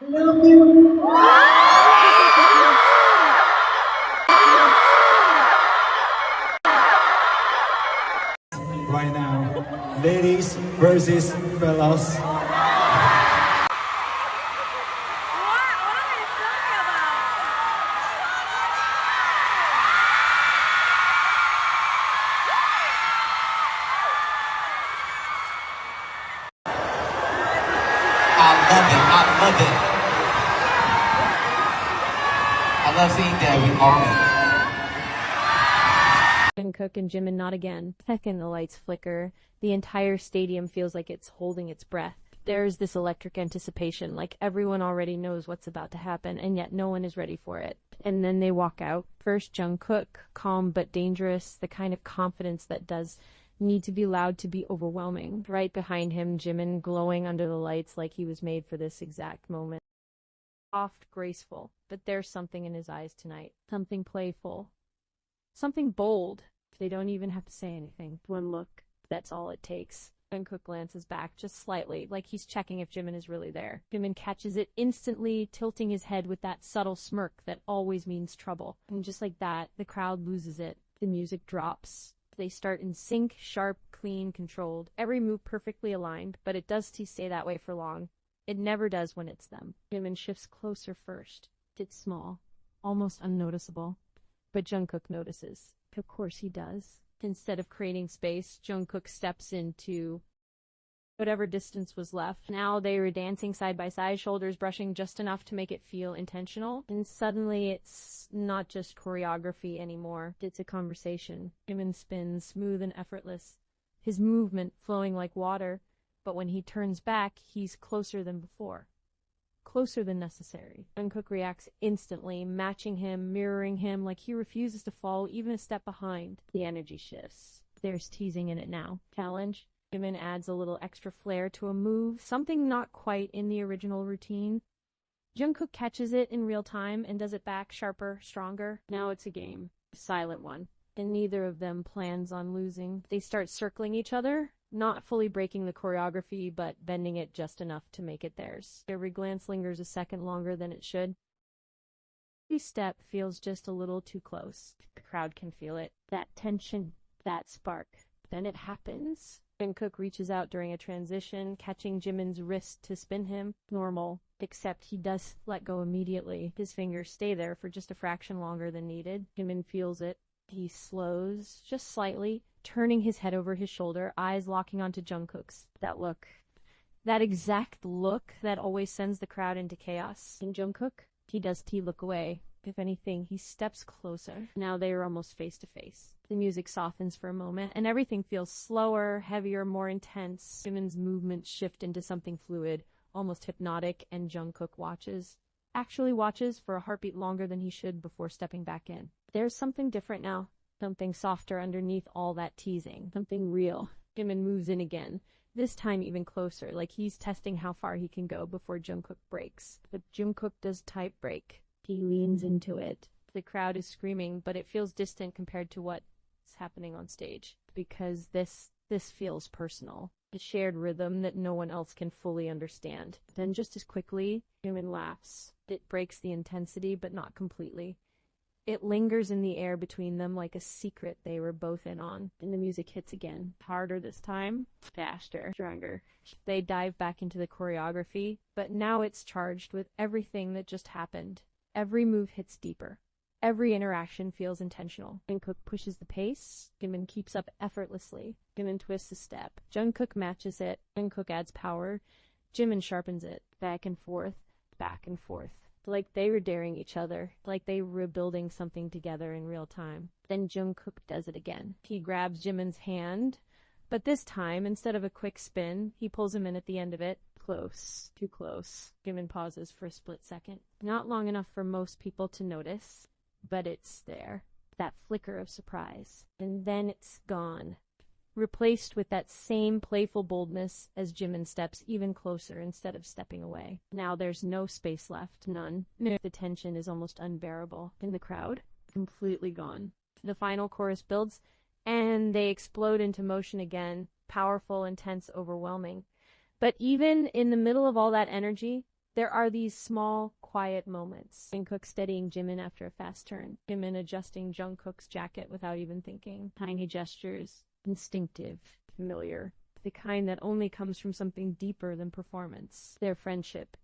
Love you. Right now, ladies versus fellows. I love it. I love it. I love seeing that with Armin. Jungkook and Jimin not again. Second the lights flicker, the entire stadium feels like it's holding its breath. There's this electric anticipation, like everyone already knows what's about to happen, and yet no one is ready for it. And then they walk out. First Jungkook, calm but dangerous, the kind of confidence that does need to be loud to be overwhelming. Right behind him, Jimin glowing under the lights like he was made for this exact moment. Soft, graceful, but there's something in his eyes tonight. Something playful. Something bold. They don't even have to say anything. One look, that's all it takes. Jungkook glances back just slightly, like he's checking if Jimin is really there. Jimin catches it instantly, tilting his head with that subtle smirk that always means trouble. And just like that, the crowd loses it. The music drops. They start in sync, sharp, clean, controlled. Every move perfectly aligned, but it does stay that way for long. It never does when it's them. Jimin shifts closer first. It's small, almost unnoticeable. But Jungkook notices. Of course he does. Instead of creating space, Jungkook steps into whatever distance was left. Now they were dancing side by side, shoulders brushing just enough to make it feel intentional. And suddenly it's not just choreography anymore. It's a conversation. Jimin spins, smooth and effortless, his movement flowing like water. But when he turns back, he's closer than before. Closer than necessary. Jungkook reacts instantly, matching him, mirroring him, like he refuses to fall even a step behind. The energy shifts. There's teasing in it now. Challenge. Jimin adds a little extra flair to a move, something not quite in the original routine. Jungkook catches it in real time and does it back sharper, stronger. Now it's a game. A silent one. And neither of them plans on losing. They start circling each other, not fully breaking the choreography, but bending it just enough to make it theirs. Every glance lingers a second longer than it should. Every step feels just a little too close. The crowd can feel it. That tension, that spark. Then it happens. Jungkook reaches out during a transition, catching Jimin's wrist to spin him. Normal, except he does let go immediately. His fingers stay there for just a fraction longer than needed. Jimin feels it. He slows, just slightly, turning his head over his shoulder, eyes locking onto Jungkook's. That look. That exact look that always sends the crowd into chaos. In Jungkook, he look away. If anything, he steps closer. Now they are almost face to face. The music softens for a moment, and everything feels slower, heavier, more intense. Jimin's movements shift into something fluid, almost hypnotic, and Jungkook actually watches for a heartbeat longer than he should before stepping back in. There's something different now. Something softer underneath all that teasing. Something real. Jimin moves in again. This time even closer, like he's testing how far he can go before Jungkook breaks. But Jungkook does type break. He leans into it. The crowd is screaming, but it feels distant compared to what's happening on stage. Because this feels personal. A shared rhythm that no one else can fully understand. Then just as quickly, Jimin laughs. It breaks the intensity, but not completely. It lingers in the air between them like a secret they were both in on. And the music hits again. Harder this time. Faster. Stronger. They dive back into the choreography, but now it's charged with everything that just happened. Every move hits deeper. Every interaction feels intentional. Jungkook pushes the pace. Jimin keeps up effortlessly. Jimin twists a step. Jungkook matches it. Jungkook adds power. Jimin sharpens it. Back and forth. Back and forth. Like they were daring each other, like they were building something together in real time. Then Jungkook does it again. He grabs Jimin's hand, but this time, instead of a quick spin, he pulls him in at the end of it. Close. Too close. Jimin pauses for a split second. Not long enough for most people to notice, but it's there. That flicker of surprise. And then it's gone. Replaced with that same playful boldness as Jimin steps even closer instead of stepping away. Now there's no space left. None. The tension is almost unbearable. In the crowd, completely gone. The final chorus builds, and they explode into motion again. Powerful, intense, overwhelming. But even in the middle of all that energy, There are these small, quiet moments. Jungkook steadying Jimin after a fast turn. Jimin adjusting Jungkook's jacket without even thinking. Tiny gestures. Instinctive. Familiar. The kind that only comes from something deeper than performance. Their friendship.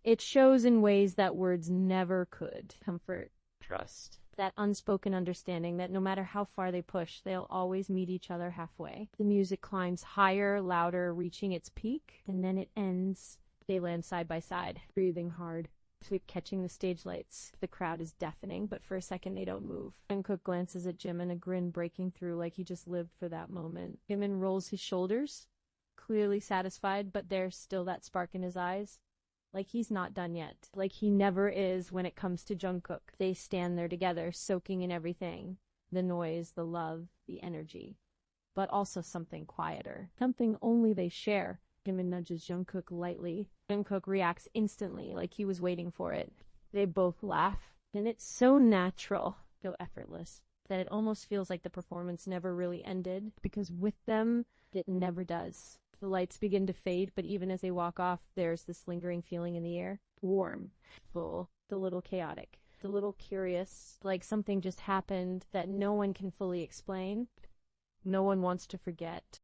It shows in ways that words never could. Comfort. Trust. That unspoken understanding that no matter how far they push, they'll always meet each other halfway. The music climbs higher, louder, reaching its peak, and then it ends. They land side by side, breathing hard, catching the stage lights. The crowd is deafening, but for a second they don't move. Jungkook glances at Jimin, a grin breaking through like he just lived for that moment. Jimin rolls his shoulders, clearly satisfied, but there's still that spark in his eyes. Like he's not done yet. Like he never is when it comes to Jungkook. They stand there together, soaking in everything. The noise, the love, the energy. But also something quieter. Something only they share. Jimin nudges Jungkook lightly. Jungkook reacts instantly, like he was waiting for it. They both laugh, and it's so natural, so effortless, that it almost feels like the performance never really ended, because with them, it never does. The lights begin to fade, but even as they walk off, there's this lingering feeling in the air. Warm, full, a little chaotic, a little curious, like something just happened that no one can fully explain. No one wants to forget.